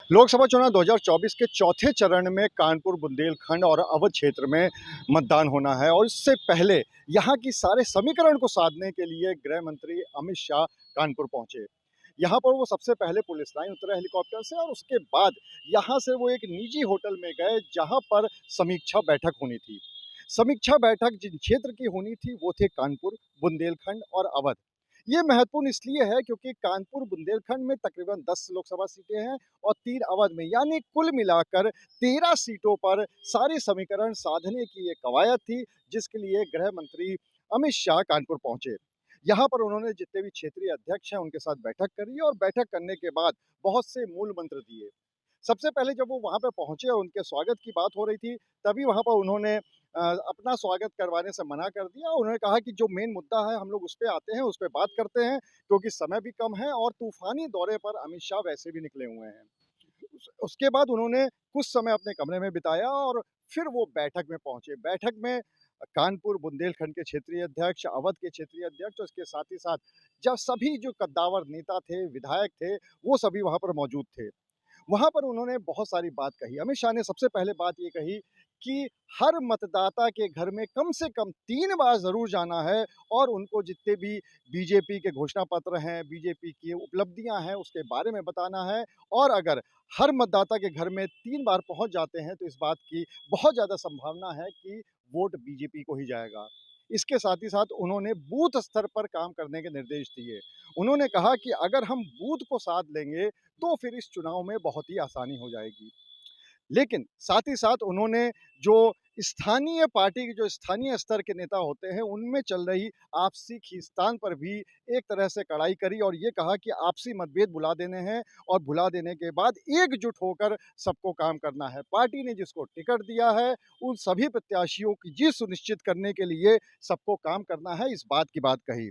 लोकसभा चुनाव 2024 के चौथे चरण में कानपुर, बुंदेलखंड और अवध क्षेत्र में मतदान होना है और इससे पहले यहाँ की सारे समीकरण को साधने के लिए गृह मंत्री अमित शाह कानपुर पहुंचे। यहाँ पर वो सबसे पहले पुलिस लाइन उतरे हेलीकॉप्टर से और उसके बाद यहाँ से वो एक निजी होटल में गए जहाँ पर समीक्षा बैठक होनी थी। समीक्षा बैठक जिन क्षेत्र की होनी थी वो थे कानपुर, बुंदेलखंड और अवध। ये महत्वपूर्ण इसलिए है क्योंकि कानपुर बुंदेलखंड में तकरीबन 10 लोकसभा सीटें हैं और 3 अवध में, यानी कुल मिलाकर 13 सीटों पर सारे समीकरण साधने की ये कवायद थी, जिसके लिए गृह मंत्री अमित शाह कानपुर पहुंचे। यहाँ पर उन्होंने जितने भी क्षेत्रीय अध्यक्ष हैं उनके साथ बैठक करी और बैठक करने के बाद बहुत से मूल मंत्र दिए। सबसे पहले जब वो वहाँ पे पहुँचे और उनके स्वागत की बात हो रही थी, तभी वहाँ पर उन्होंने अपना स्वागत करवाने से मना कर दिया। उन्होंने कहा कि जो मेन मुद्दा है हम लोग उस पे आते हैं, उस पे बात करते हैं, क्योंकि समय भी कम है और तूफ़ानी दौरे पर अमित शाह वैसे भी निकले हुए हैं। उसके बाद उन्होंने कुछ समय अपने कमरे में बिताया और फिर वो बैठक में पहुँचे। बैठक में कानपुर, बुंदेलखंड के क्षेत्रीय अध्यक्ष, अवध के क्षेत्रीय अध्यक्ष और इसके साथ ही साथ जब सभी जो कद्दावर नेता थे, विधायक थे, वो सभी वहाँ पर मौजूद थे। वहाँ पर उन्होंने बहुत सारी बात कही। अमित शाह ने सबसे पहले बात ये कही कि हर मतदाता के घर में कम से कम 3 बार ज़रूर जाना है और उनको जितने भी बीजेपी के घोषणा पत्र हैं, बीजेपी की उपलब्धियाँ हैं, उसके बारे में बताना है और अगर हर मतदाता के घर में 3 बार पहुँच जाते हैं, तो इस बात की बहुत ज़्यादा संभावना है कि वोट बीजेपी को ही जाएगा। इसके साथ ही साथ उन्होंने बूथ स्तर पर काम करने के निर्देश दिए। उन्होंने कहा कि अगर हम बूथ को साध लेंगे तो फिर इस चुनाव में बहुत ही आसानी हो जाएगी। लेकिन साथ ही साथ उन्होंने जो स्थानीय पार्टी के जो स्थानीय स्तर के नेता होते हैं, उनमें चल रही आपसी खींचतान पर भी एक तरह से कड़ाई करी और ये कहा कि आपसी मतभेद भुला देने हैं और भुला देने के बाद एकजुट होकर सबको काम करना है। पार्टी ने जिसको टिकट दिया है, उन सभी प्रत्याशियों की जीत सुनिश्चित करने के लिए सबको काम करना है, इस बात की बात कही।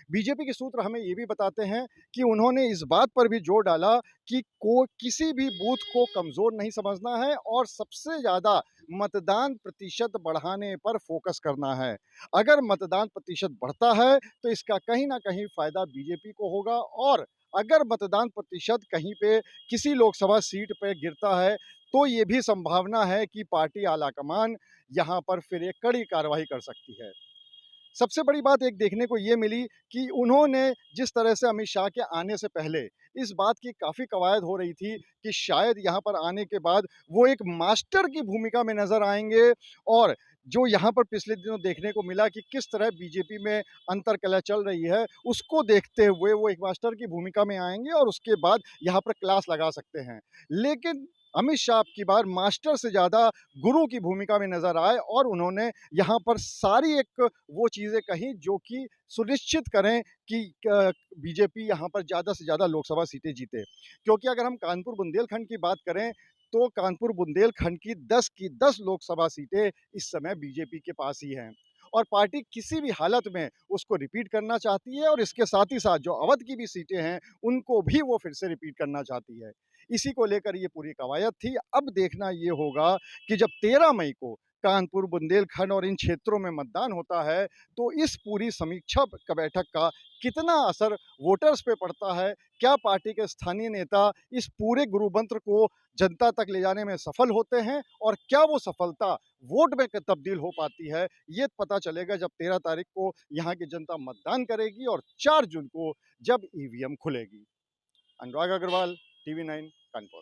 बीजेपी के सूत्र हमें ये भी बताते हैं कि उन्होंने इस बात पर भी जोर डाला कि को किसी भी बूथ को कमज़ोर नहीं समझना है और सबसे ज़्यादा मतदान प्रतिशत बढ़ाने पर फोकस करना है। अगर मतदान प्रतिशत बढ़ता है, तो इसका कहीं न कहीं फ़ायदा बीजेपी को होगा और अगर मतदान प्रतिशत कहीं पे किसी लोकसभा सीट पे गिरता है, तो ये भी संभावना है कि पार्टी आलाकमान यहाँ पर फिर एक कड़ी कार्रवाई कर सकती है। सबसे बड़ी बात एक देखने को ये मिली कि उन्होंने जिस तरह से अमित शाह के आने से पहले इस बात की काफ़ी कवायद हो रही थी कि शायद यहाँ पर आने के बाद वो एक मास्टर की भूमिका में नज़र आएँगे और जो यहाँ पर पिछले दिनों देखने को मिला कि किस तरह बीजेपी में अंतर्कलह चल रही है, उसको देखते हुए वो एक मास्टर की भूमिका में आएँगे और उसके बाद यहाँ पर क्लास लगा सकते हैं। लेकिन अमित शाह अब की बार मास्टर से ज़्यादा गुरु की भूमिका में नज़र आए और उन्होंने यहाँ पर सारी एक वो चीज़ें कहीं जो कि सुनिश्चित करें कि बीजेपी यहाँ पर ज़्यादा से ज़्यादा लोकसभा सीटें जीते। क्योंकि अगर हम कानपुर बुंदेलखंड की बात करें, तो कानपुर बुंदेलखंड की 10 लोकसभा सीटें इस समय बीजेपी के पास ही हैं और पार्टी किसी भी हालत में उसको रिपीट करना चाहती है और इसके साथ ही साथ जो अवध की भी सीटें हैं, उनको भी वो फिर से रिपीट करना चाहती है। इसी को लेकर ये पूरी कवायद थी। अब देखना ये होगा कि जब 13 मई को कानपुर, बुंदेलखंड और इन क्षेत्रों में मतदान होता है, तो इस पूरी समीक्षा बैठक का कितना असर वोटर्स पे पड़ता है? क्या पार्टी के स्थानीय नेता इस पूरे गुरु मंत्र को जनता तक ले जाने में सफल होते हैं? और क्या वो सफलता वोट में तब्दील हो पाती है? ये पता चलेगा जब 13 तारीख को यहाँ की जनता मतदान करेगी और 4 जून को जब ईवीएम खुलेगी। अनुराग अग्रवाल, टीवी 9, कानपुर।